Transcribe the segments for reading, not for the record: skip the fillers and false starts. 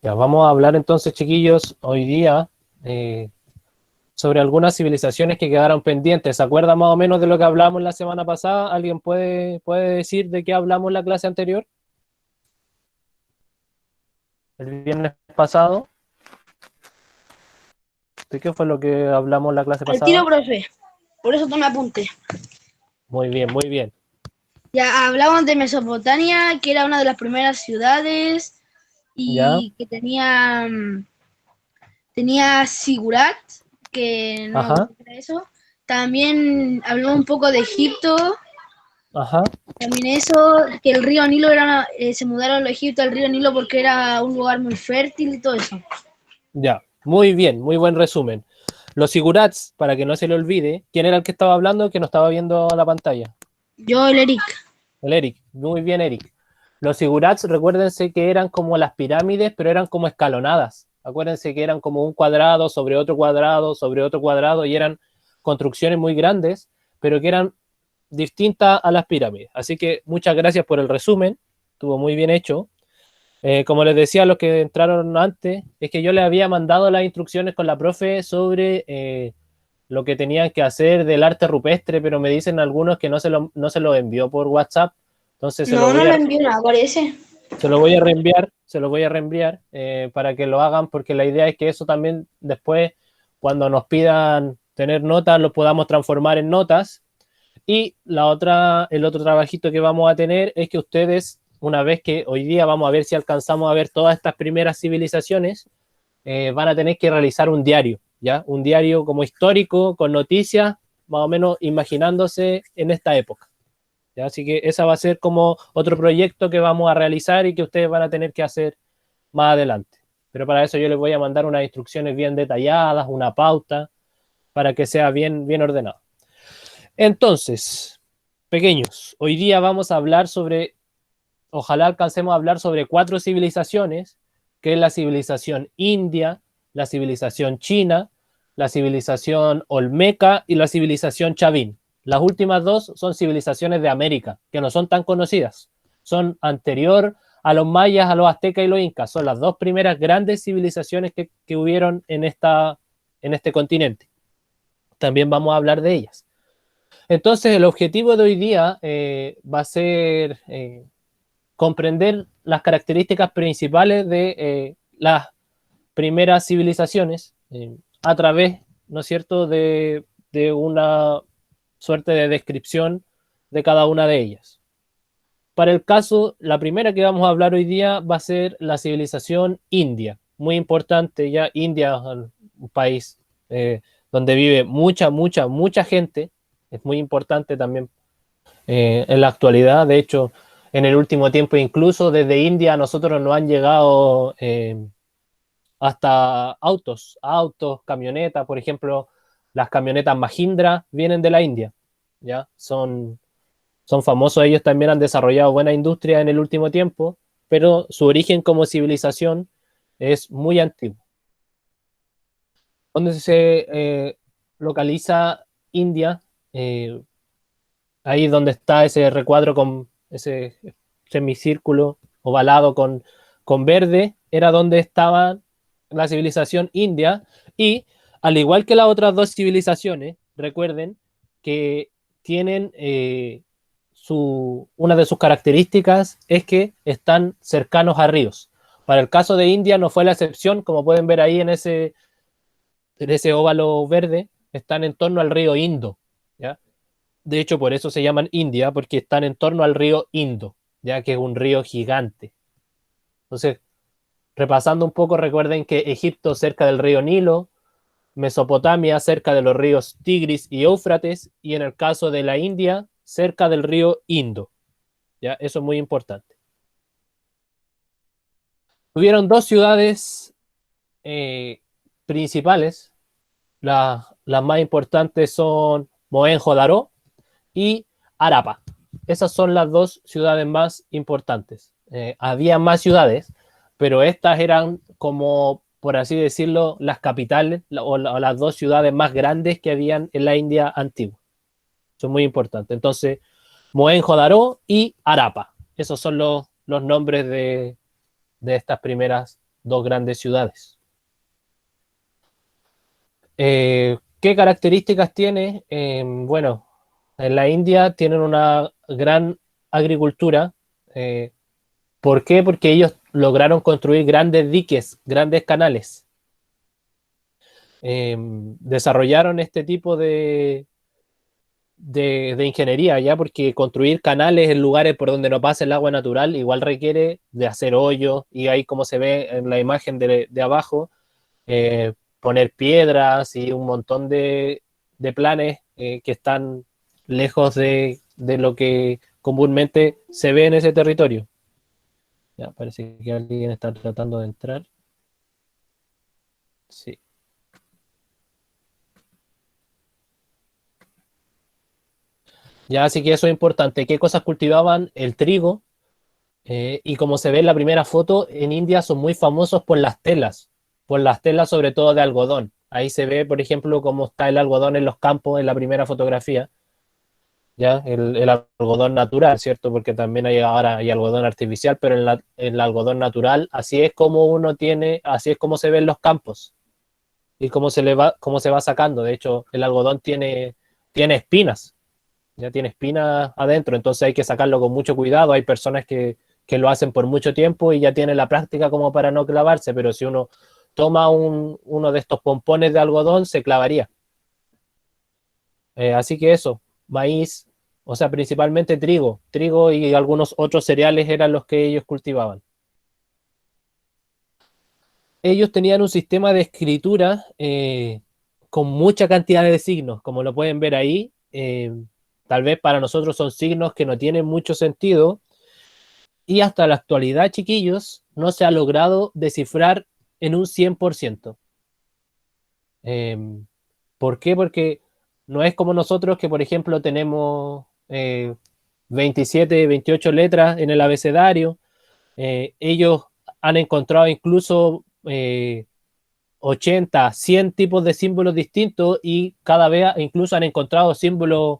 Ya, vamos a hablar entonces, chiquillos, hoy día sobre algunas civilizaciones que quedaron pendientes. ¿Se acuerdan más o menos de lo que hablamos la semana pasada? ¿Alguien puede decir de qué hablamos en la clase anterior? El viernes pasado. ¿De qué fue lo que hablamos la clase Al tiro, pasada? profe. Por eso tome apunte. Muy bien, muy bien. Ya hablamos de Mesopotamia, que era una de las primeras ciudades ¿Ya? y que tenía Sigurat, que no me Ajá, acuerdo qué era eso. También hablamos un poco de Egipto. ajá. También eso, que el río Nilo se mudaron los egipcios al río Nilo porque era un lugar muy fértil y todo eso. Ya. Muy bien, muy buen resumen. Los sigurats, para que no se le olvide, ¿quién era el que estaba hablando que no estaba viendo la pantalla? Yo, el Eric. El Eric, muy bien, Eric. Los zigurats, recuérdense que eran como las pirámides, pero eran como escalonadas. Acuérdense que eran como un cuadrado sobre otro cuadrado sobre otro cuadrado y eran construcciones muy grandes, pero que eran distintas a las pirámides. Así que muchas gracias por el resumen, estuvo muy bien hecho. Como les decía a los que entraron antes, es que yo les había mandado las instrucciones con la profe sobre lo que tenían que hacer del arte rupestre, pero me dicen algunos que no se lo envió por WhatsApp, entonces No, no le envió nada, parece. se lo voy a reenviar, para que lo hagan, porque la idea es que eso también después, cuando nos pidan tener notas, lo podamos transformar en notas. Y el otro trabajito que vamos a tener es que ustedes, una vez que hoy día vamos a ver si alcanzamos a ver todas estas primeras civilizaciones, van a tener que realizar un diario, ¿ya? Un diario como histórico, con noticias, más o menos imaginándose en esta época, ¿ya? Así que esa va a ser como otro proyecto que vamos a realizar y que ustedes van a tener que hacer más adelante. Pero para eso yo les voy a mandar unas instrucciones bien detalladas, una pauta, para que sea bien ordenado. Entonces, pequeños, hoy día vamos a hablar sobre, ojalá alcancemos a hablar sobre 4 civilizaciones, que es la civilización india, la civilización china, la civilización olmeca y la civilización chavín. Las últimas dos son civilizaciones de América, que no son tan conocidas. Son anterior a los mayas, a los aztecas y los incas. Son las dos primeras grandes civilizaciones que hubieron en este continente. También vamos a hablar de ellas. Entonces, el objetivo de hoy día va a ser comprender las características principales de las primeras civilizaciones a través, ¿no es cierto?, de una suerte de descripción de cada una de ellas. Para el caso, la primera que vamos a hablar hoy día va a ser la civilización india. Muy importante, ya India es un país donde vive mucha gente. Es muy importante también en la actualidad. De hecho, en el último tiempo, incluso desde India, a nosotros nos han llegado hasta camionetas, por ejemplo, las camionetas Mahindra vienen de la India, ¿ya? Son famosos, ellos también han desarrollado buena industria en el último tiempo, pero su origen como civilización es muy antiguo. ¿Dónde se localiza India? Eh, Ahí donde está ese recuadro con ese semicírculo ovalado con verde, era donde estaba la civilización india. Y al igual que las otras dos civilizaciones, recuerden que tienen una de sus características es que están cercanos a ríos. Para el caso de India no fue la excepción, como pueden ver ahí en ese óvalo verde, están en torno al río Indo, ¿ya? De hecho, por eso se llaman India, porque están en torno al río Indo, ya que es un río gigante. Entonces, repasando un poco, recuerden que Egipto cerca del río Nilo, Mesopotamia cerca de los ríos Tigris y Éufrates, y en el caso de la India, cerca del río Indo. ¿Ya? Eso es muy importante. Tuvieron dos ciudades eh, principales. Las más importantes son Mohenjo-Daro y Harappa. Esas son las dos ciudades más importantes. Había más ciudades, pero estas eran como, por así decirlo, las capitales o las dos ciudades más grandes que habían en la India antigua. Son muy importantes. Entonces, Mohenjo-Daro y Harappa. Esos son los nombres de estas primeras dos grandes ciudades. ¿Qué características tiene? Bueno, en la India tienen una gran agricultura. ¿Por qué? Porque ellos lograron construir grandes diques, grandes canales. Desarrollaron este tipo de ingeniería, ya porque construir canales en lugares por donde no pasa el agua natural igual requiere de hacer hoyos, y ahí como se ve en la imagen de abajo, poner piedras y un montón de planes que están lejos de lo que comúnmente se ve en ese territorio. Ya, parece que alguien está tratando de entrar. Sí. Ya, así que eso es importante. ¿Qué cosas cultivaban? El trigo. Y como se ve en la primera foto, en India son muy famosos por las telas sobre todo de algodón. Ahí se ve, por ejemplo, cómo está el algodón en los campos en la primera fotografía. ¿Ya? El algodón natural, ¿cierto? Porque también ahora hay algodón artificial, pero en el algodón natural, así es como uno tiene, así es como se ven los campos y cómo se va sacando. De hecho, el algodón tiene espinas, ya tiene espinas adentro, entonces hay que sacarlo con mucho cuidado. Hay personas que lo hacen por mucho tiempo y ya tienen la práctica como para no clavarse, pero si uno toma uno de estos pompones de algodón, se clavaría. Así que eso, maíz, o sea, principalmente trigo y algunos otros cereales eran los que ellos cultivaban. Ellos tenían un sistema de escritura con mucha cantidad de signos, como lo pueden ver ahí. Tal vez para nosotros son signos que no tienen mucho sentido, y hasta la actualidad, chiquillos, no se ha logrado descifrar en un 100%. Eh, ¿Por qué? Porque no es como nosotros que, por ejemplo, tenemos 27, 28 letras en el abecedario. Ellos han encontrado incluso 80, 100 tipos de símbolos distintos, y cada vez incluso han encontrado símbolos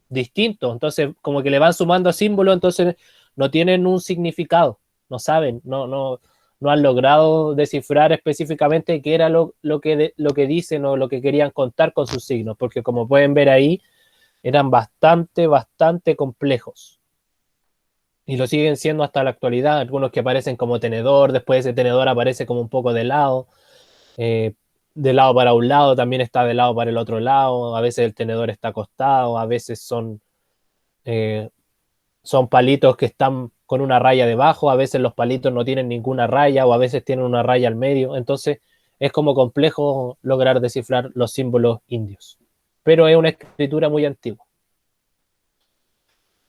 distintos. Entonces, como que le van sumando símbolos, entonces no tienen un significado, no saben, no han logrado descifrar específicamente qué era lo que dicen o lo que querían contar con sus signos, porque como pueden ver ahí, eran bastante complejos. Y lo siguen siendo hasta la actualidad. Algunos que aparecen como tenedor, después ese tenedor aparece como un poco eh, de lado para un lado, también está de lado para el otro lado. A veces el tenedor está acostado, a veces eh, son palitos que están con una raya debajo, a veces los palitos no tienen ninguna raya, o a veces tienen una raya al medio. Entonces es como complejo lograr descifrar los símbolos indios. Pero es una escritura muy antigua.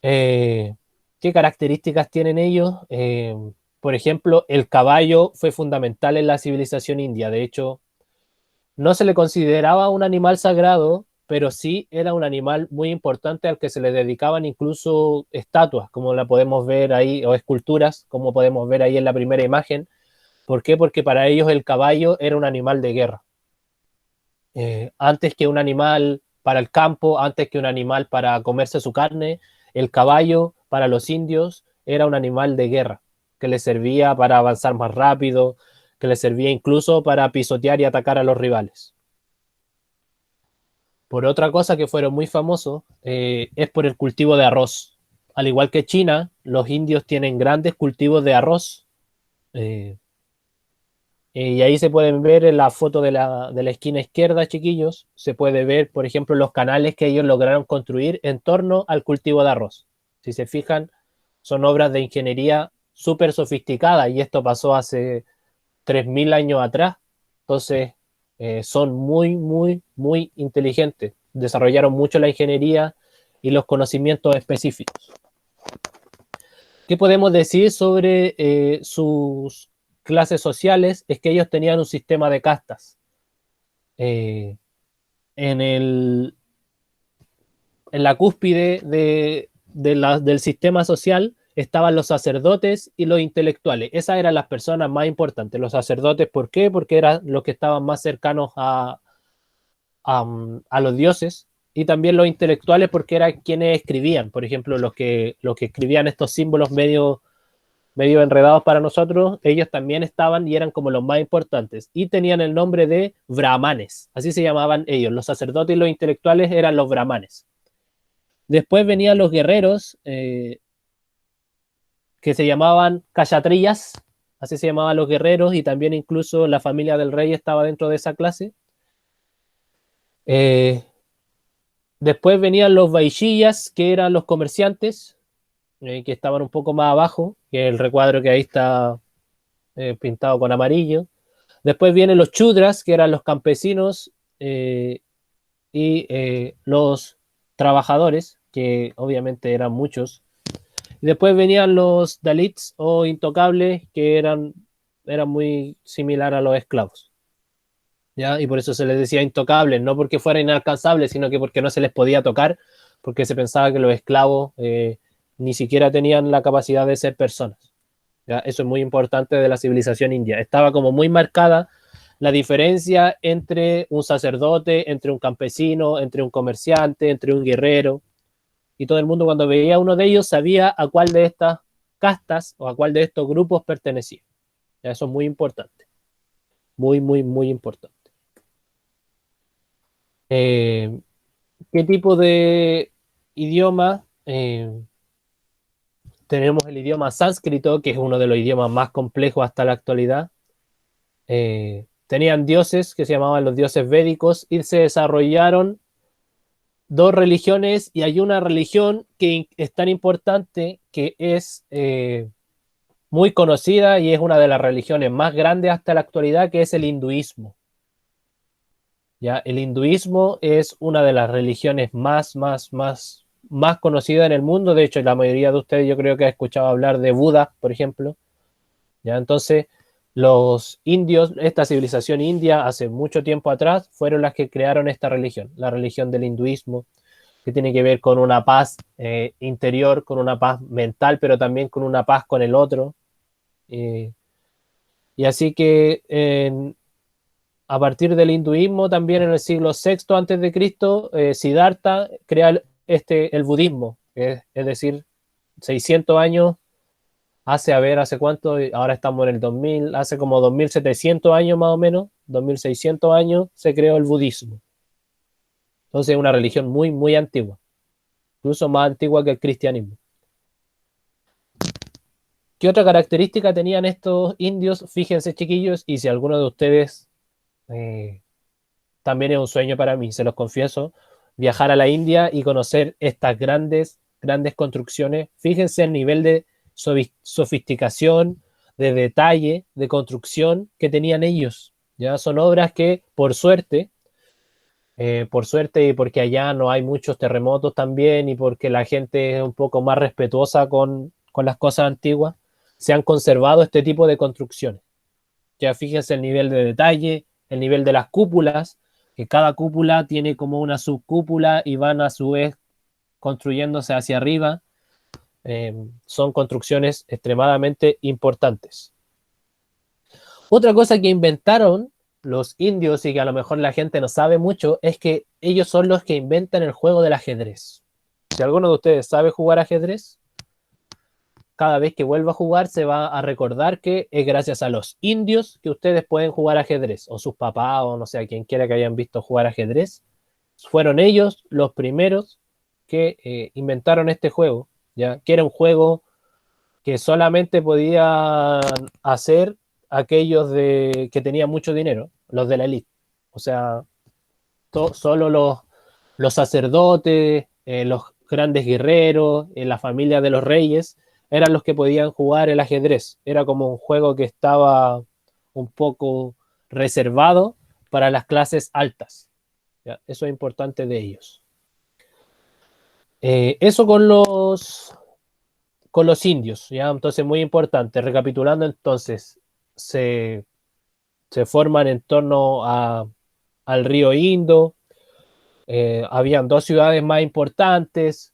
Eh, ¿Qué características tienen ellos? Por ejemplo, el caballo fue fundamental en la civilización india. De hecho, no se le consideraba un animal sagrado, pero sí era un animal muy importante al que se le dedicaban incluso estatuas, como la podemos ver ahí, o esculturas, como podemos ver ahí en la primera imagen. ¿Por qué? Porque para ellos el caballo era un animal de guerra. Antes que un animal para el campo, antes que un animal para comerse su carne, el caballo para los indios era un animal de guerra, que les servía para avanzar más rápido, que les servía incluso para pisotear y atacar a los rivales. Por otra cosa que fueron muy famosos, es por el cultivo de arroz. Al igual que China, los indios tienen grandes cultivos de arroz. eh, y ahí se pueden ver en la foto de la esquina izquierda, chiquillos, se puede ver, por ejemplo, los canales que ellos lograron construir en torno al cultivo de arroz. Si se fijan, son obras de ingeniería súper sofisticadas, y esto pasó hace 3.000 años atrás. Entonces, son muy inteligentes. Desarrollaron mucho la ingeniería y los conocimientos específicos. ¿Qué podemos decir sobre sus clases sociales? Es que ellos tenían un sistema de castas. Eh, en, el, en la cúspide del sistema social estaban los sacerdotes y los intelectuales. Esas eran las personas más importantes. Los sacerdotes, ¿por qué? Porque eran los que estaban más cercanos a los dioses, y también los intelectuales porque eran quienes escribían, por ejemplo, los que escribían estos símbolos medio enredados para nosotros, ellos también estaban y eran como los más importantes. Y tenían el nombre de brahmanes, así se llamaban ellos. Los sacerdotes y los intelectuales eran los brahmanes. Después venían los guerreros, que se llamaban kshatriyas, así se llamaban los guerreros, y también incluso la familia del rey estaba dentro de esa clase. Después venían los vaishiyas, que eran los comerciantes, que estaban un poco más abajo, que es el recuadro que ahí está pintado con amarillo. Después vienen los chudras, que eran los campesinos, y los trabajadores, que obviamente eran muchos. Y después venían los dalits o intocables, que eran muy similar a los esclavos. ¿Ya? Y por eso se les decía intocables, no porque fueran inalcanzables, sino que porque no se les podía tocar, porque se pensaba que los esclavos ni siquiera tenían la capacidad de ser personas. ¿Ya? Eso es muy importante de la civilización india. Estaba como muy marcada la diferencia entre un sacerdote, entre un campesino, entre un comerciante, entre un guerrero. Y todo el mundo cuando veía a uno de ellos sabía a cuál de estas castas o a cuál de estos grupos pertenecía. ¿Ya? Eso es muy importante. Muy, muy, muy importante. ¿Qué tipo de idioma? Tenemos el idioma sánscrito, que es uno de los idiomas más complejos hasta la actualidad. Tenían dioses que se llamaban los dioses védicos y se desarrollaron dos religiones, y hay una religión que es tan importante que es muy conocida y es una de las religiones más grandes hasta la actualidad, que es el hinduismo. ¿Ya? El hinduismo es una de las religiones más conocidas en el mundo. De hecho, la mayoría de ustedes yo creo que ha escuchado hablar de Buda, por ejemplo. ¿Ya? Entonces, los indios, esta civilización india, hace mucho tiempo atrás, fueron las que crearon esta religión, la religión del hinduismo, que tiene que ver con una paz interior, con una paz mental, pero también con una paz con el otro. Y así que a partir del hinduismo, también en el siglo VI antes de Cristo, Siddhartha crea el budismo, es decir, 600 años, hace cuánto, ahora estamos en el 2000, hace como 2700 años más o menos, 2600 años se creó el budismo. Entonces es una religión muy, muy antigua, incluso más antigua que el cristianismo. ¿Qué otra característica tenían estos indios? Fíjense, chiquillos, y si alguno de ustedes también es un sueño para mí, se los confieso, viajar a la India y conocer estas grandes construcciones. Fíjense el nivel de sofisticación, de detalle, de construcción que tenían ellos. Ya son obras que, por suerte y porque allá no hay muchos terremotos también, y porque la gente es un poco más respetuosa con las cosas antiguas, se han conservado este tipo de construcciones. Ya fíjense el nivel de detalle, el nivel de las cúpulas, que cada cúpula tiene como una subcúpula y van a su vez construyéndose hacia arriba. Son construcciones extremadamente importantes. Otra cosa que inventaron los indios y que a lo mejor la gente no sabe mucho es que ellos son los que inventan el juego del ajedrez. Si alguno de ustedes sabe jugar ajedrez, cada vez que vuelva a jugar se va a recordar que es gracias a los indios que ustedes pueden jugar ajedrez, o sus papás, o no sé, a quien quiera que hayan visto jugar ajedrez. Fueron ellos los primeros que inventaron este juego, ¿ya? Que era un juego que solamente podían hacer aquellos que tenían mucho dinero, los de la élite. O sea, solo los sacerdotes, los grandes guerreros, la familia de los reyes, eran los que podían jugar el ajedrez. Era como un juego que estaba un poco reservado para las clases altas. ¿Ya? Eso es importante de ellos. Eso con los indios, ¿ya? Entonces, muy importante. Recapitulando, entonces, se forman en torno al río Indo. Habían dos ciudades más importantes,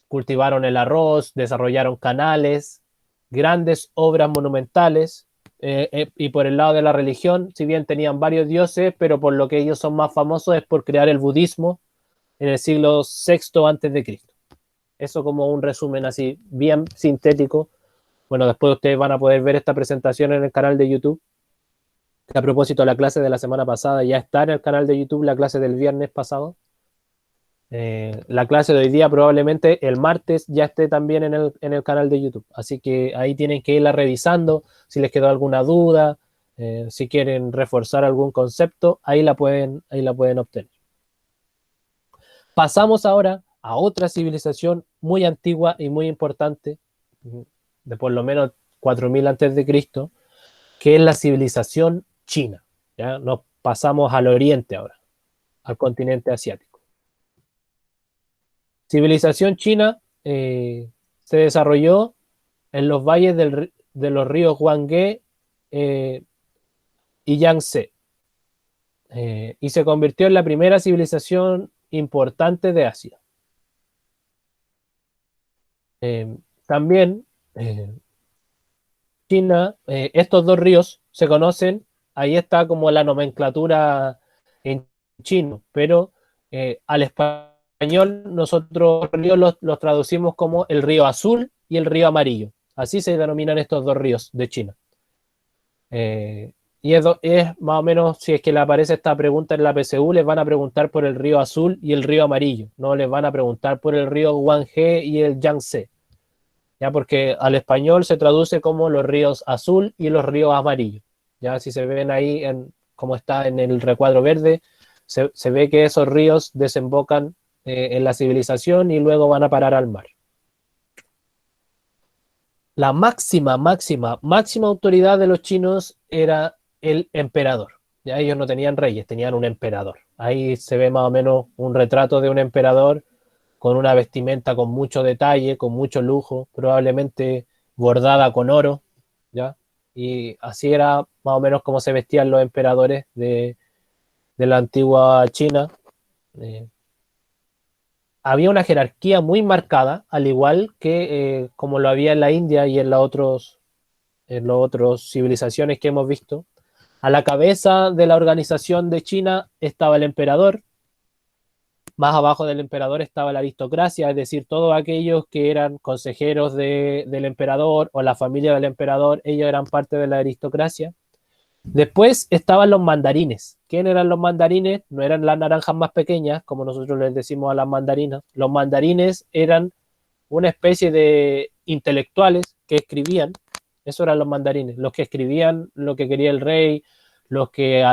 cultivaron el arroz, desarrollaron canales, grandes obras monumentales, y por el lado de la religión, si bien tenían varios dioses, pero por lo que ellos son más famosos es por crear el budismo en el siglo VI antes de Cristo. Eso como un resumen así bien sintético, Bueno, después ustedes van a poder ver esta presentación en el canal de YouTube. A propósito, de la clase de la semana pasada ya está en el canal de YouTube, la clase del viernes pasado. La clase de hoy día probablemente el martes ya esté también en el canal de YouTube. Así que ahí tienen que irla revisando. Si les quedó alguna duda, si quieren reforzar algún concepto, ahí la pueden obtener. Pasamos ahora a otra civilización muy antigua y muy importante, de por lo menos 4000 antes de Cristo, que es la civilización china. ¿Ya? Nos pasamos al oriente ahora, al continente asiático. Civilización china se desarrolló en los valles de los ríos Huanghe y Yangtze, y se convirtió en la primera civilización importante de Asia. También China, estos dos ríos se conocen, ahí está como la nomenclatura en chino, pero al español nosotros ríos los traducimos como el río azul y el río amarillo. Así se denominan estos dos ríos de China. Y es más o menos, si es que le aparece esta pregunta en la PSU, les van a preguntar por el río azul y el río amarillo, no les van a preguntar por el río Huanghe y el Yangtze, ya porque al español se traduce como los ríos azul y los ríos amarillos. Ya si se ven ahí, como está en el recuadro verde, se ve que esos ríos desembocan en la civilización y luego van a parar al mar. La máxima autoridad de los chinos era el emperador. Ya ellos no tenían reyes, tenían un emperador. Ahí se ve más o menos un retrato de un emperador con una vestimenta con mucho detalle, con mucho lujo, probablemente bordada con oro, ¿ya? Y así era más o menos como se vestían los emperadores de la antigua China. Había una jerarquía muy marcada, al igual que como lo había en la India y en las otras civilizaciones que hemos visto. A la cabeza de la organización de China estaba el emperador. Más abajo del emperador estaba la aristocracia, es decir, todos aquellos que eran consejeros del emperador o la familia del emperador, ellos eran parte de la aristocracia. Después estaban los mandarines. ¿Quién eran los mandarines? No eran las naranjas más pequeñas, como nosotros les decimos a las mandarinas. Los mandarines eran una especie de intelectuales que escribían. Eso eran los mandarines, los que escribían lo que quería el rey, los que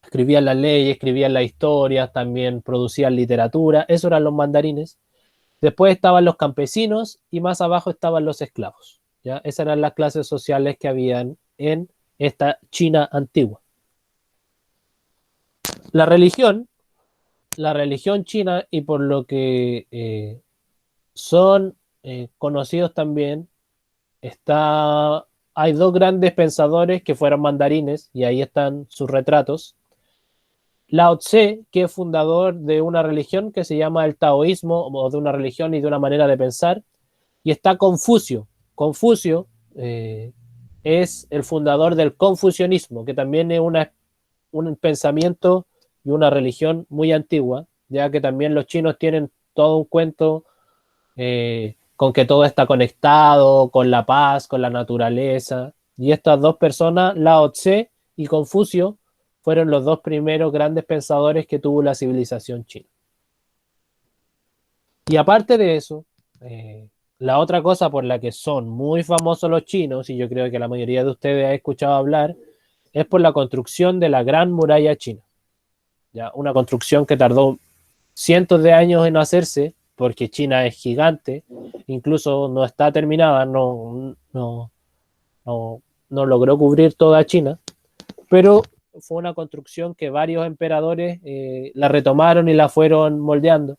escribían las leyes, escribían las historias, también producían literatura. Eso eran los mandarines. Después estaban los campesinos y más abajo estaban los esclavos. ¿Ya? Esas eran las clases sociales que habían en esta China antigua. La religión china, y por lo que son conocidos también, hay dos grandes pensadores que fueron mandarines, y ahí están sus retratos. Lao Tse, que es fundador de una religión que se llama el taoísmo, o de una religión y de una manera de pensar, y está Confucio. Confucio es el fundador del confucianismo, que también es un pensamiento y una religión muy antigua, ya que también los chinos tienen todo un cuento con que todo está conectado, con la paz, con la naturaleza. Y estas dos personas, Lao Tse y Confucio, fueron los dos primeros grandes pensadores que tuvo la civilización china. Y aparte de eso, la otra cosa por la que son muy famosos los chinos, y yo creo que la mayoría de ustedes ha escuchado hablar, es por la construcción de la Gran Muralla China. ¿Ya? Una construcción que tardó cientos de años en hacerse, porque China es gigante, incluso no está terminada, no logró cubrir toda China, pero fue una construcción que varios emperadores la retomaron y la fueron moldeando.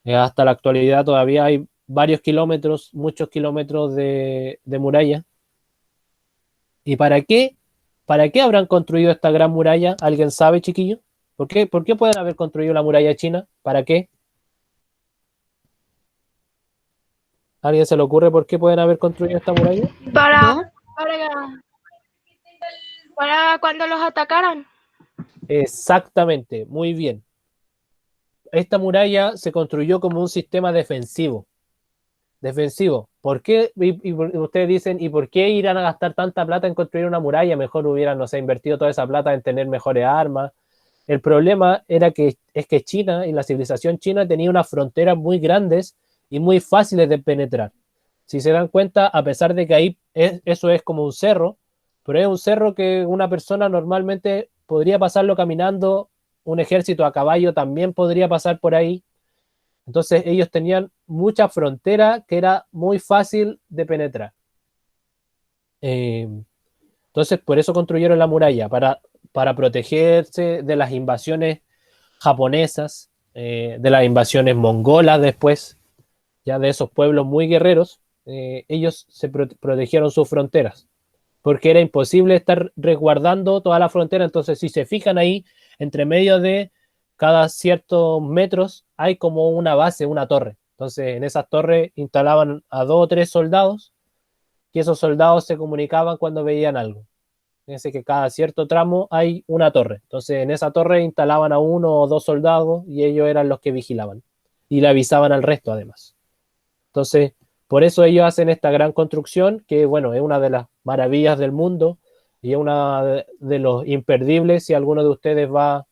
Hasta la actualidad todavía hay varios kilómetros, muchos kilómetros de muralla. ¿Y para qué? ¿Para qué habrán construido esta gran muralla? ¿Alguien sabe, chiquillo? ¿Por qué pueden haber construido la muralla china? ¿Para qué? ¿A alguien se le ocurre por qué pueden haber construido esta muralla? Para, ¿No? para cuando los atacaran. Exactamente, muy bien. Esta muralla se construyó como un sistema defensivo, defensivo. ¿Por qué? Y ustedes dicen, ¿y por qué irán a gastar tanta plata en construir una muralla? Mejor hubieran, no sé, invertido toda esa plata en tener mejores armas. El problema es que China y la civilización china tenía unas fronteras muy grandes y muy fáciles de penetrar. Si se dan cuenta, a pesar de que ahí eso es como un cerro, pero es un cerro que una persona normalmente podría pasarlo caminando, un ejército a caballo también podría pasar por ahí. Entonces ellos tenían mucha frontera que era muy fácil de penetrar. Entonces por eso construyeron la muralla, para protegerse de las invasiones japonesas, de las invasiones mongolas después, ya de esos pueblos muy guerreros. Ellos se protegieron sus fronteras, porque era imposible estar resguardando toda la frontera. Entonces, si se fijan ahí, entre medio de cada ciertos metros hay como una base, una torre. Entonces, en esas torres instalaban a 2 o 3 soldados, y esos soldados se comunicaban cuando veían algo. Fíjense que cada cierto tramo hay una torre. Entonces, en esa torre instalaban a 1 o 2 soldados y ellos eran los que vigilaban y le avisaban al resto, además. Entonces, por eso ellos hacen esta gran construcción, que bueno, es una de las maravillas del mundo y es una de los imperdibles. Si alguno de ustedes va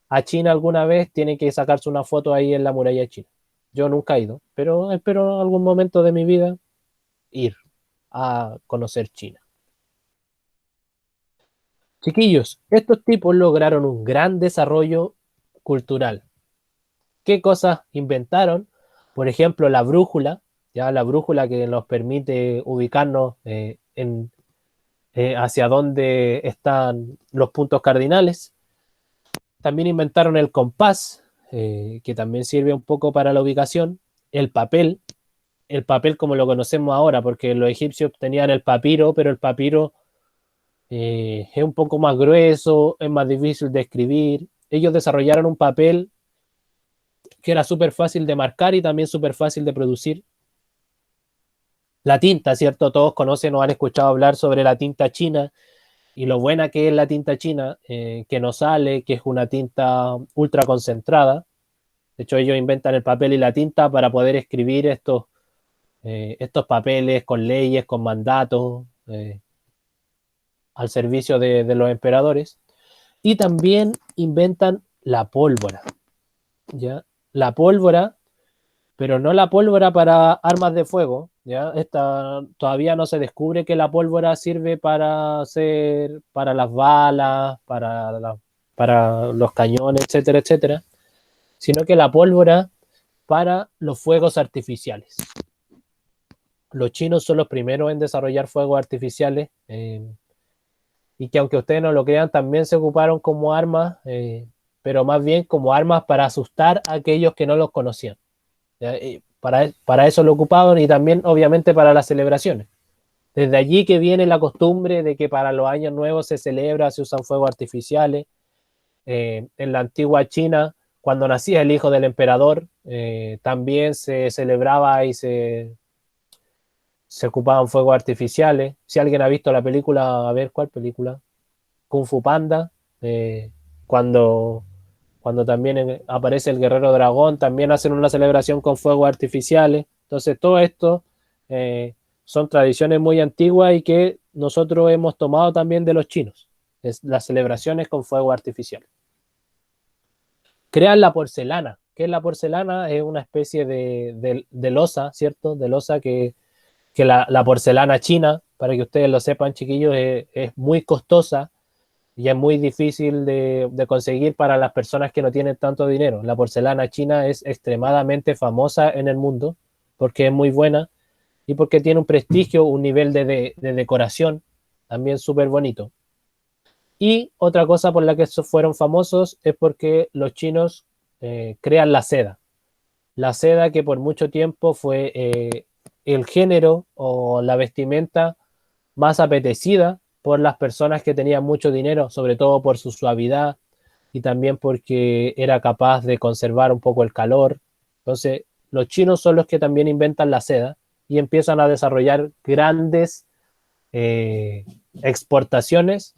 a China alguna vez, tiene que sacarse una foto ahí en la muralla china. Yo nunca he ido, pero espero en algún momento de mi vida ir a conocer China. Chiquillos, estos tipos lograron un gran desarrollo cultural. ¿Qué cosas inventaron? Por ejemplo, la brújula, ya la brújula que nos permite ubicarnos hacia dónde están los puntos cardinales. También inventaron el compás, que también sirve un poco para la ubicación. El papel como lo conocemos ahora, porque los egipcios tenían el papiro, pero el papiro es un poco más grueso, es más difícil de escribir. Ellos desarrollaron un papel que era súper fácil de marcar y también súper fácil de producir. La tinta, ¿cierto? Todos conocen o han escuchado hablar sobre la tinta china y lo buena que es la tinta china, que no sale, que es una tinta ultra concentrada. De hecho, ellos inventan el papel y la tinta para poder escribir estos papeles con leyes, con mandatos, al servicio de los emperadores. Y también inventan la pólvora, ¿ya? La pólvora, pero no la pólvora para armas de fuego, ¿ya? Todavía no se descubre que la pólvora sirve para las balas, para los cañones, etcétera, etcétera, sino que la pólvora para los fuegos artificiales. Los chinos son los primeros en desarrollar fuegos artificiales, y que aunque ustedes no lo crean, también se ocuparon como armas, pero más bien como armas para asustar a aquellos que no los conocían. Para eso lo ocupaban, y también obviamente para las celebraciones. Desde allí que viene la costumbre de que para los años nuevos se celebra, se usan fuegos artificiales. En la antigua China, cuando nacía el hijo del emperador, también se celebraba y se ocupaban fuegos artificiales. Si alguien ha visto la película, a ver, ¿cuál película? Kung Fu Panda, cuando también aparece el guerrero dragón, también hacen una celebración con fuegos artificiales. Entonces, todo esto son tradiciones muy antiguas y que nosotros hemos tomado también de los chinos, las celebraciones con fuegos artificiales. Crean la porcelana. ¿Qué es la porcelana? Es una especie de losa, ¿cierto? De losa que la porcelana china, para que ustedes lo sepan, chiquillos, es muy costosa y es muy difícil de conseguir para las personas que no tienen tanto dinero. La porcelana china es extremadamente famosa en el mundo porque es muy buena y porque tiene un prestigio, un nivel de decoración también súper bonito. Y otra cosa por la que fueron famosos es porque los chinos crean la seda. La seda, que por mucho tiempo fue el género o la vestimenta más apetecida por las personas que tenían mucho dinero, sobre todo por su suavidad y también porque era capaz de conservar un poco el calor. Entonces, los chinos son los que también inventan la seda y empiezan a desarrollar grandes exportaciones,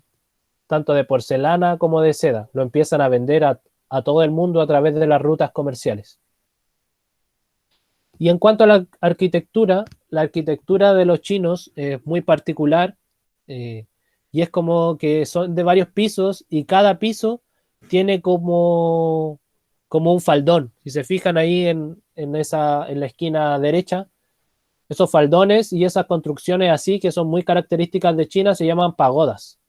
tanto de porcelana como de seda. Lo empiezan a vender a todo el mundo a través de las rutas comerciales. Y en cuanto a la arquitectura de los chinos es muy particular, y es como que son de varios pisos y cada piso tiene como un faldón. Si se fijan ahí en la esquina derecha, esos faldones y esas construcciones así que son muy características de China se llaman pagodas,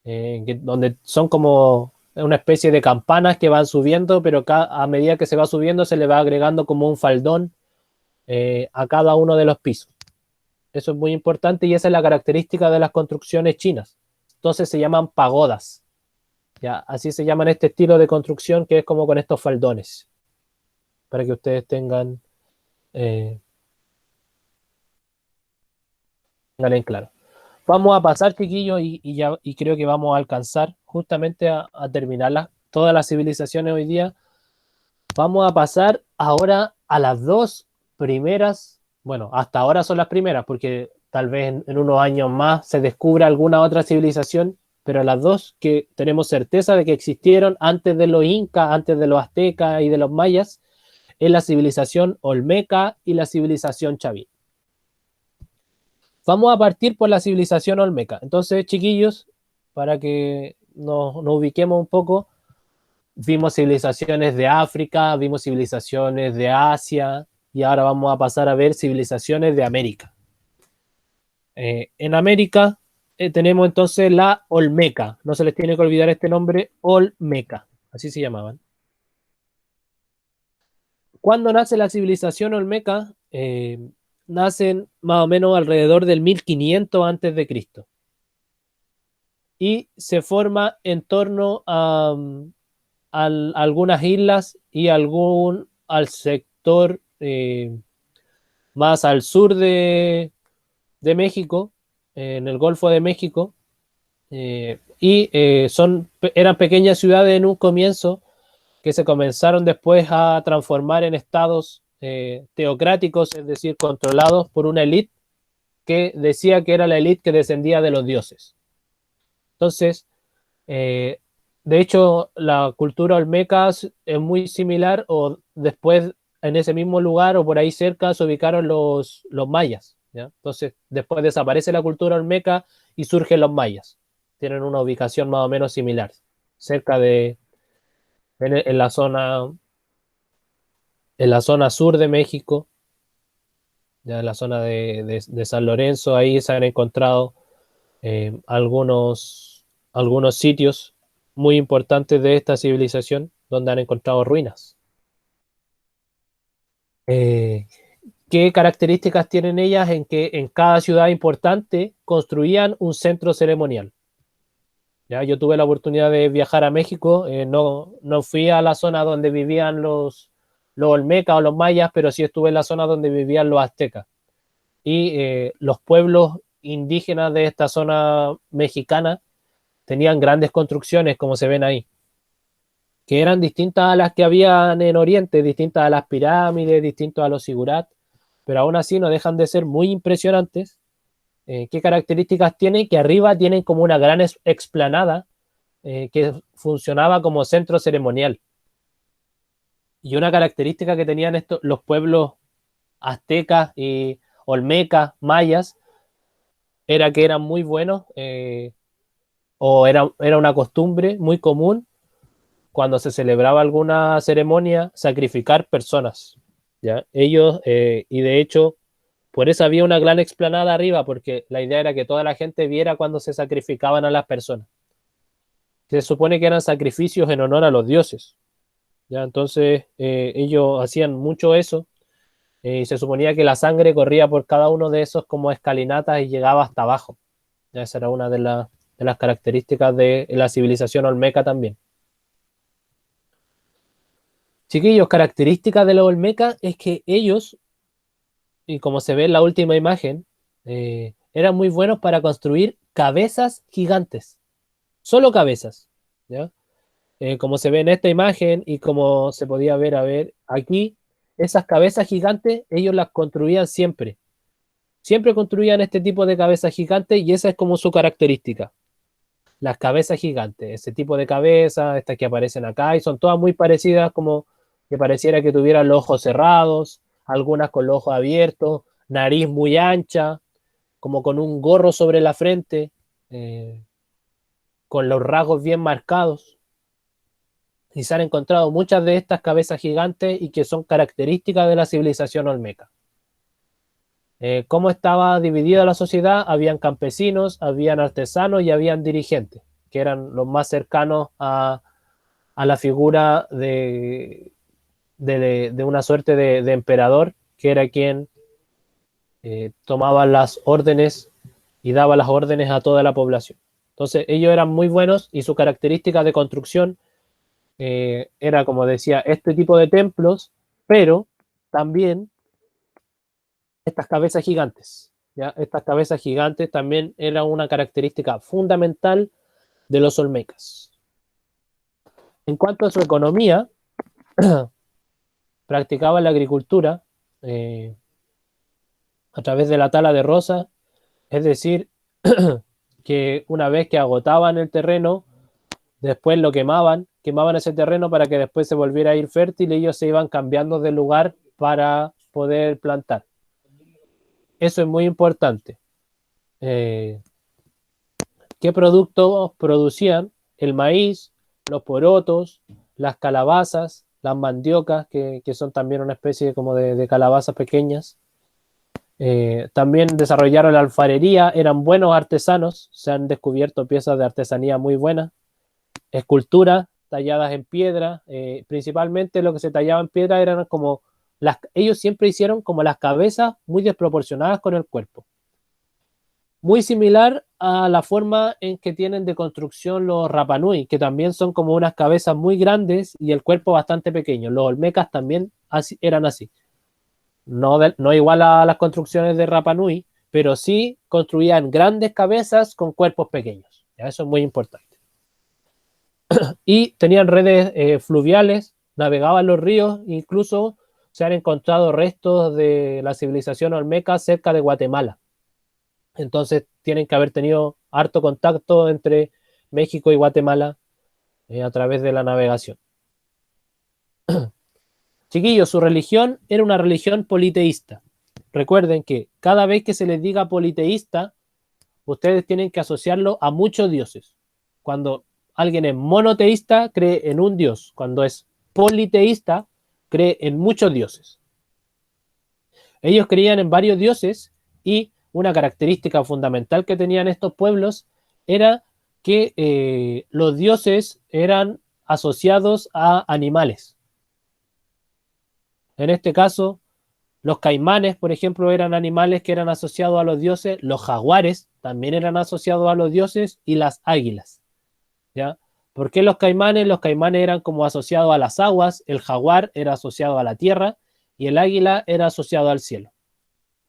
donde son como una especie de campanas que van subiendo, pero a medida que se va subiendo se le va agregando como un faldón a cada uno de los pisos. Eso es muy importante y esa es la característica de las construcciones chinas. Entonces se llaman pagodas. ¿Ya? Así se llaman este estilo de construcción que es como con estos faldones, para que ustedes tengan en claro. Vamos a pasar, chiquillos, y creo que vamos a alcanzar justamente a terminar todas las civilizaciones hoy día. Vamos a pasar ahora a las dos primeras, bueno, hasta ahora son las primeras, porque tal vez en unos años más se descubra alguna otra civilización, pero las dos que tenemos certeza de que existieron antes de los incas, antes de los aztecas y de los mayas, es la civilización olmeca y la civilización chaví. Vamos a partir por la civilización olmeca. Entonces, chiquillos, para que nos ubiquemos un poco, vimos civilizaciones de África, vimos civilizaciones de Asia y ahora vamos a pasar a ver civilizaciones de América. En América tenemos entonces la olmeca. No se les tiene que olvidar este nombre, olmeca. Así se llamaban. ¿Cuándo nace la civilización olmeca? Nacen más o menos alrededor del 1500 antes de Cristo. Y se forma en torno a algunas islas y al sector más al sur de México, en el Golfo de México, eran pequeñas ciudades en un comienzo que se comenzaron después a transformar en estados teocráticos, es decir, controlados por una élite que decía que era la élite que descendía de los dioses. Entonces, de hecho, la cultura olmeca es muy similar, o después en ese mismo lugar o por ahí cerca se ubicaron los mayas, ¿ya? Entonces, después desaparece la cultura olmeca y surgen los mayas. Tienen una ubicación más o menos similar, cerca en la zona sur de México, ya en la zona de San Lorenzo. Ahí se han encontrado algunos sitios muy importantes de esta civilización donde han encontrado ruinas. ¿Qué características tienen ellas? En que en cada ciudad importante construían un centro ceremonial. ¿Ya? Yo tuve la oportunidad de viajar a México, no fui a la zona donde vivían los olmecas o los mayas, pero sí estuve en la zona donde vivían los aztecas. Y los pueblos indígenas de esta zona mexicana tenían grandes construcciones, como se ven ahí, que eran distintas a las que habían en Oriente, distintas a las pirámides, distintas a los zigurats, pero aún así no dejan de ser muy impresionantes. ¿Qué características tienen? Que arriba tienen como una gran explanada que funcionaba como centro ceremonial. Y una característica que tenían los pueblos aztecas y olmecas, mayas, era que eran muy buenos, o era una costumbre muy común cuando se celebraba alguna ceremonia, sacrificar personas, ¿ya? Ellos, y de hecho, por eso había una gran explanada arriba, porque la idea era que toda la gente viera cuando se sacrificaban a las personas. Se supone que eran sacrificios en honor a los dioses, ¿ya? Entonces, ellos hacían mucho eso, y se suponía que la sangre corría por cada uno de esos como escalinatas y llegaba hasta abajo. ¿Ya? Esa era una de las características de la civilización olmeca también. Chiquillos, características de los olmecas es que ellos, y como se ve en la última imagen, eran muy buenos para construir cabezas gigantes. Solo cabezas, ¿ya? Como se ve en esta imagen y como se podía ver aquí, esas cabezas gigantes ellos las construían siempre. Siempre construían este tipo de cabezas gigantes y esa es como su característica. Las cabezas gigantes, ese tipo de cabezas, estas que aparecen acá, y son todas muy parecidas, como que pareciera que tuvieran los ojos cerrados, algunas con los ojos abiertos, nariz muy ancha, como con un gorro sobre la frente, con los rasgos bien marcados. Y se han encontrado muchas de estas cabezas gigantes y que son características de la civilización olmeca. ¿Cómo estaba dividida la sociedad? Habían campesinos, habían artesanos y habían dirigentes, que eran los más cercanos a la figura de una suerte de emperador, que era quien tomaba las órdenes y daba las órdenes a toda la población. Entonces ellos eran muy buenos y su característica de construcción era, como decía, este tipo de templos, pero también estas cabezas gigantes. ¿Ya? Estas cabezas gigantes también eran una característica fundamental de los olmecas. En cuanto a su economía, practicaban la agricultura a través de la tala de roza, es decir, que una vez que agotaban el terreno, después lo quemaban ese terreno para que después se volviera a ir fértil y ellos se iban cambiando de lugar para poder plantar. Eso es muy importante. ¿Qué productos producían? El maíz, los porotos, las calabazas, las mandiocas, que son también una especie como de calabazas pequeñas. También desarrollaron la alfarería, eran buenos artesanos, se han descubierto piezas de artesanía muy buenas. Esculturas talladas en piedra, principalmente lo que se tallaba en piedra eran como ellos siempre hicieron como las cabezas muy desproporcionadas con el cuerpo. Muy similar a la forma en que tienen de construcción los Rapanui, que también son como unas cabezas muy grandes y el cuerpo bastante pequeño. Los olmecas también eran así. No igual a las construcciones de Rapanui, pero sí construían grandes cabezas con cuerpos pequeños. ¿Ya? Eso es muy importante. Y tenían redes fluviales, navegaban los ríos, incluso se han encontrado restos de la civilización olmeca cerca de Guatemala. Entonces tienen que haber tenido harto contacto entre México y Guatemala a través de la navegación. Chiquillos, su religión era una religión politeísta. Recuerden que cada vez que se les diga politeísta, ustedes tienen que asociarlo a muchos dioses. Cuando alguien es monoteísta, cree en un dios. Cuando es politeísta, cree en muchos dioses. Ellos creían en varios dioses y una característica fundamental que tenían estos pueblos era que los dioses eran asociados a animales. En este caso, los caimanes, por ejemplo, eran animales que eran asociados a los dioses. Los jaguares también eran asociados a los dioses y las águilas. ¿Ya? ¿Por qué los caimanes? Los caimanes eran como asociados a las aguas, el jaguar era asociado a la tierra y el águila era asociado al cielo.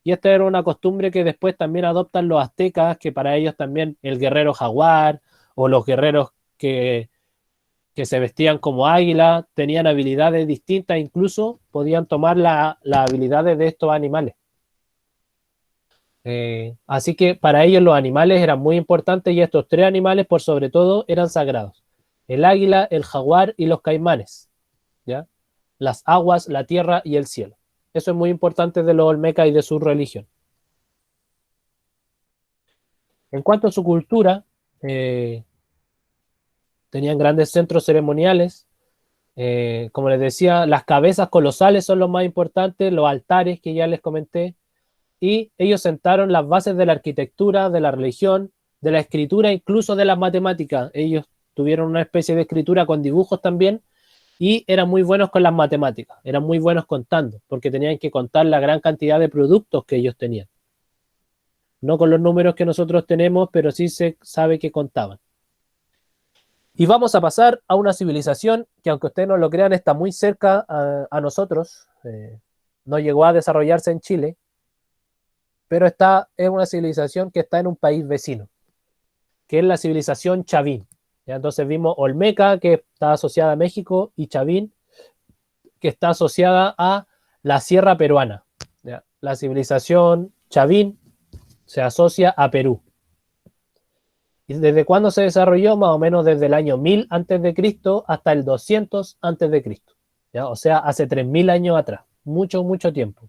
Y esta era una costumbre que después también adoptan los aztecas, que para ellos también el guerrero jaguar o los guerreros que se vestían como águila tenían habilidades distintas, incluso podían tomar las habilidades de estos animales. Así que para ellos los animales eran muy importantes y estos tres animales por sobre todo eran sagrados. El águila, el jaguar y los caimanes. ¿Ya? Las aguas, la tierra y el cielo. Eso es muy importante de los olmecas y de su religión. En cuanto a su cultura, tenían grandes centros ceremoniales. Como les decía, las cabezas colosales son los más importantes, los altares que ya les comenté. Y ellos sentaron las bases de la arquitectura, de la religión, de la escritura, incluso de las matemáticas. Ellos tuvieron una especie de escritura con dibujos también y eran muy buenos con las matemáticas, eran muy buenos contando, porque tenían que contar la gran cantidad de productos que ellos tenían. No con los números que nosotros tenemos, pero sí se sabe que contaban. Y vamos a pasar a una civilización que, aunque ustedes no lo crean, está muy cerca a nosotros. No llegó a desarrollarse en Chile, pero es una civilización que está en un país vecino, que es la civilización Chavín. ¿Ya? Entonces vimos Olmeca, que está asociada a México, y Chavín, que está asociada a la sierra peruana. ¿Ya? La civilización Chavín se asocia a Perú. ¿Y desde cuándo se desarrolló? Más o menos desde el año 1000 a.C. hasta el 200 a.C. ¿Ya? O sea, hace 3000 años atrás. mucho, mucho tiempo.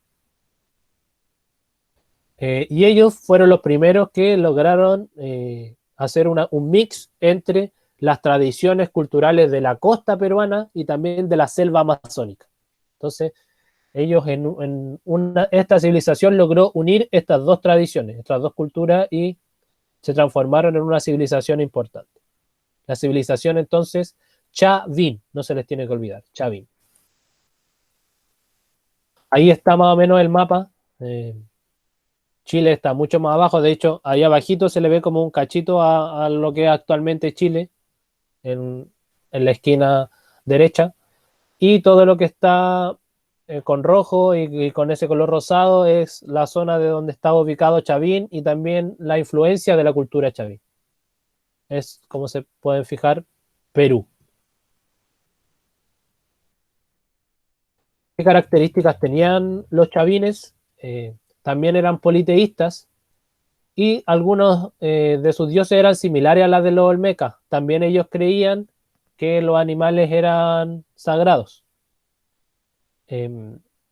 Y ellos fueron los primeros que lograron hacer un mix entre las tradiciones culturales de la costa peruana y también de la selva amazónica. Entonces, ellos esta civilización logró unir estas dos tradiciones, estas dos culturas, y se transformaron en una civilización importante. La civilización entonces Chavin, no se les tiene que olvidar, Chavin. Ahí está más o menos el mapa. Chile está mucho más abajo, de hecho, ahí abajito se le ve como un cachito a lo que es actualmente Chile, en la esquina derecha, y todo lo que está con rojo y con ese color rosado es la zona de donde está ubicado Chavín y también la influencia de la cultura chavín. Es, como se pueden fijar, Perú. ¿Qué características tenían los chavines? También eran politeístas y algunos de sus dioses eran similares a las de los olmecas. También ellos creían que los animales eran sagrados.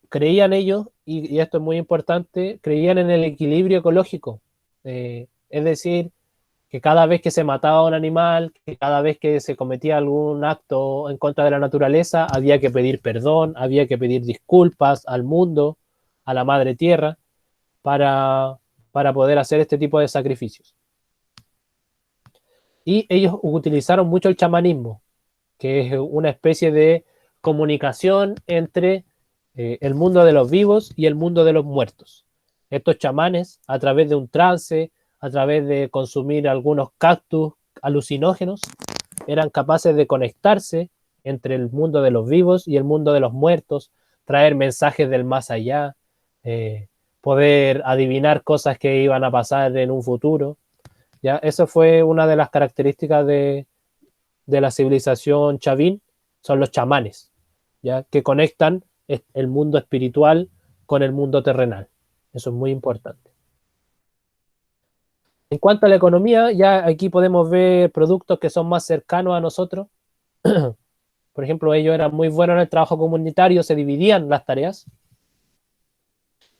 Creían ellos, y esto es muy importante, creían en el equilibrio ecológico. Es decir, que cada vez que se mataba a un animal, que cada vez que se cometía algún acto en contra de la naturaleza, había que pedir perdón, había que pedir disculpas al mundo, a la madre tierra, para poder hacer este tipo de sacrificios. Y ellos utilizaron mucho el chamanismo, que es una especie de comunicación entre el mundo de los vivos y el mundo de los muertos. Estos chamanes, a través de un trance, a través de consumir algunos cactus alucinógenos, eran capaces de conectarse entre el mundo de los vivos y el mundo de los muertos, traer mensajes del más allá, poder adivinar cosas que iban a pasar en un futuro. ¿Ya? Eso fue una de las características de la civilización chavín, son los chamanes, ¿ya? Que conectan el mundo espiritual con el mundo terrenal. Eso es muy importante. En cuanto a la economía, ya aquí podemos ver productos que son más cercanos a nosotros. Por ejemplo, ellos eran muy buenos en el trabajo comunitario, se dividían las tareas.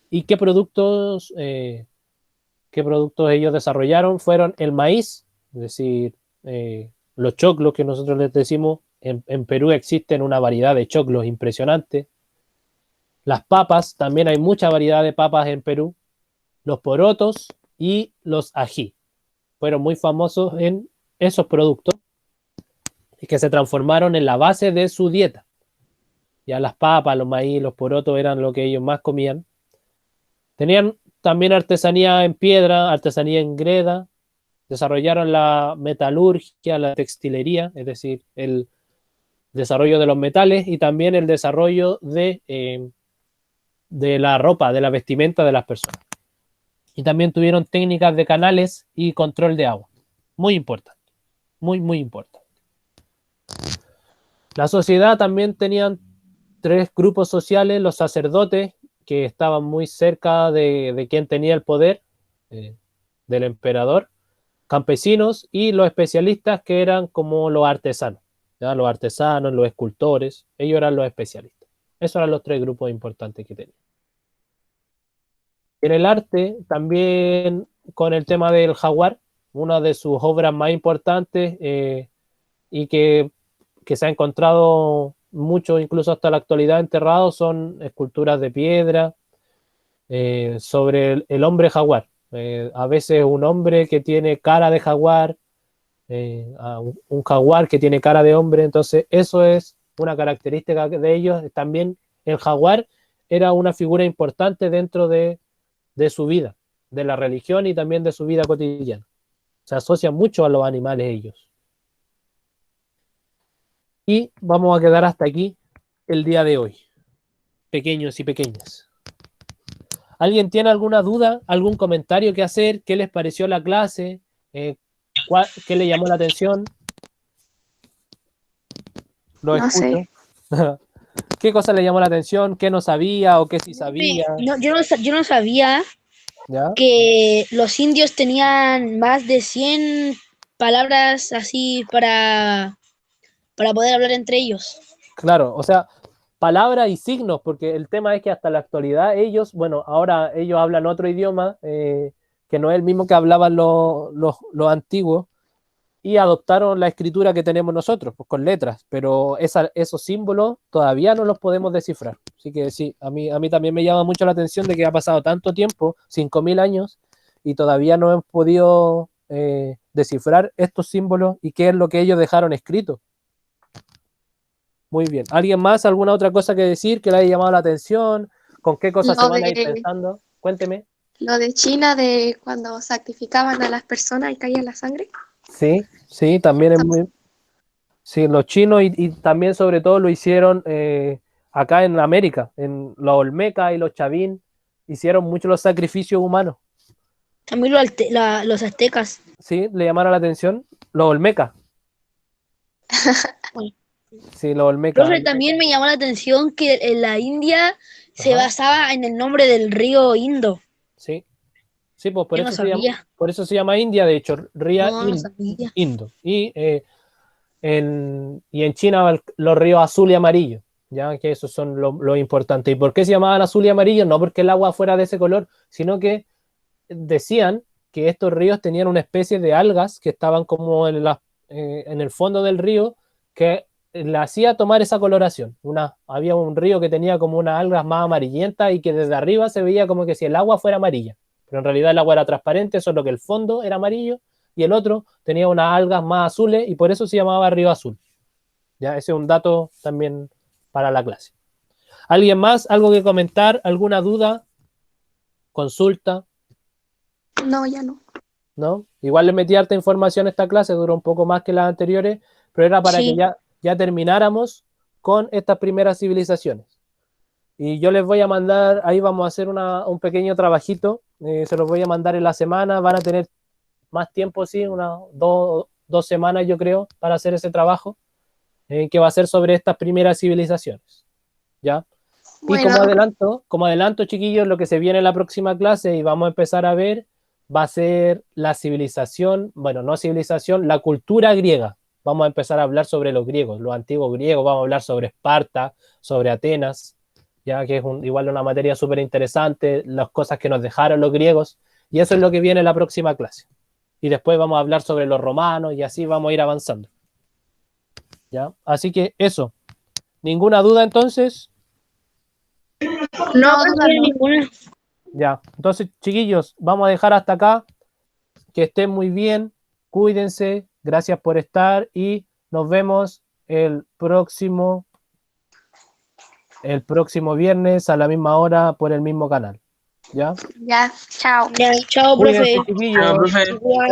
¿Y qué productos ellos desarrollaron? Fueron el maíz, es decir, los choclos que nosotros les decimos. En Perú existen una variedad de choclos impresionante. Las papas, también hay mucha variedad de papas en Perú. Los porotos y los ají fueron muy famosos en esos productos y que se transformaron en la base de su dieta. Ya las papas, los maíz, los porotos eran lo que ellos más comían. Tenían también artesanía en piedra, artesanía en greda. Desarrollaron la metalurgia, la textilería, es decir, el desarrollo de los metales y también el desarrollo de la ropa, de la vestimenta de las personas. Y también tuvieron técnicas de canales y control de agua. Muy importante, muy, muy importante. La sociedad también tenían 3 grupos sociales: los sacerdotes, que estaban muy cerca de quien tenía el poder, del emperador, campesinos, y los especialistas, que eran como los artesanos, ¿ya? Los artesanos, los escultores, ellos eran los especialistas. Esos eran los 3 grupos importantes que tenían. En el arte, también con el tema del jaguar, una de sus obras más importantes y que se ha encontrado mucho, incluso hasta la actualidad, enterrado, son esculturas de piedra sobre el hombre jaguar. A veces un hombre que tiene cara de jaguar, un jaguar que tiene cara de hombre. Entonces eso es una característica de ellos. También el jaguar era una figura importante dentro de su vida, de la religión y también de su vida cotidiana. Se asocian mucho a los animales ellos. Y vamos a quedar hasta aquí el día de hoy, pequeños y pequeñas. ¿Alguien tiene alguna duda, algún comentario que hacer? ¿Qué les pareció la clase? ¿Qué le llamó la atención? Lo No escucho. sé. ¿Qué cosa le llamó la atención? ¿Qué no sabía o qué sí sabía? Yo no sabía ¿Ya? que los indios tenían más de 100 palabras así para poder hablar entre ellos. Claro, o sea, palabras y signos, porque el tema es que hasta la actualidad ellos, bueno, ahora ellos hablan otro idioma que no es el mismo que hablaban los antiguos, y adoptaron la escritura que tenemos nosotros, pues con letras, pero esos símbolos todavía no los podemos descifrar. Así que sí, a mí también me llama mucho la atención de que ha pasado tanto tiempo, 5.000 años, y todavía no hemos podido descifrar estos símbolos y qué es lo que ellos dejaron escrito. Muy bien. ¿Alguien más? ¿Alguna otra cosa que decir que le haya llamado la atención? ¿Con qué cosas se van a ir pensando? Cuénteme. Lo de China, de cuando sacrificaban a las personas y caía la sangre. Sí, sí, también es muy... Sí, los chinos y también sobre todo lo hicieron acá en América, en los Olmecas y los Chavín, hicieron mucho los sacrificios humanos. También los aztecas. Sí, le llamaron la atención. Los Olmecas. Sí, los Olmecas. Profe, también me llamó la atención que en la India se Ajá. basaba en el nombre del río Indo. Sí, sí, pues por Yo no eso, sabía. por eso se llama India, de hecho, río No sabía. Indo. Y en China los ríos azul y amarillo, ya que esos son lo importante. ¿Y por qué se llamaban azul y amarillo? No porque el agua fuera de ese color, sino que decían que estos ríos tenían una especie de algas que estaban como en el fondo del río que le hacía tomar esa coloración. Había un río que tenía como unas algas más amarillentas y que desde arriba se veía como que si el agua fuera amarilla, pero en realidad el agua era transparente, solo que el fondo era amarillo y el otro tenía unas algas más azules y por eso se llamaba río azul. Ya, ese es un dato también para la clase. ¿Alguien más? ¿Algo que comentar? ¿Alguna duda? ¿Consulta? No, ya no. ¿No? Igual le metí harta información a esta clase, duró un poco más que las anteriores, pero era para Sí. que ya termináramos con estas primeras civilizaciones. Y yo les voy a mandar, ahí vamos a hacer un pequeño trabajito, se los voy a mandar en la semana, van a tener más tiempo, sí, unas 2 semanas yo creo, para hacer ese trabajo, que va a ser sobre estas primeras civilizaciones, ¿ya? Y Bueno, como adelanto, chiquillos, lo que se viene en la próxima clase y vamos a empezar a ver va a ser la civilización, bueno, no civilización, la cultura griega. Vamos a empezar a hablar sobre los griegos, los antiguos griegos, vamos a hablar sobre Esparta, sobre Atenas, ya que es igual una materia súper interesante, las cosas que nos dejaron los griegos, y eso es lo que viene en la próxima clase. Y después vamos a hablar sobre los romanos y así vamos a ir avanzando. ¿Ya? Así que eso. ¿Ninguna duda entonces? No, duda no tiene no. ninguna. Ya, entonces chiquillos, vamos a dejar hasta acá. Que estén muy bien, cuídense, gracias por estar y nos vemos el próximo viernes a la misma hora por el mismo canal. ¿Ya? Ya, chao. Ya, chao, Cuídense, profe. chiquillos. profe. Igual.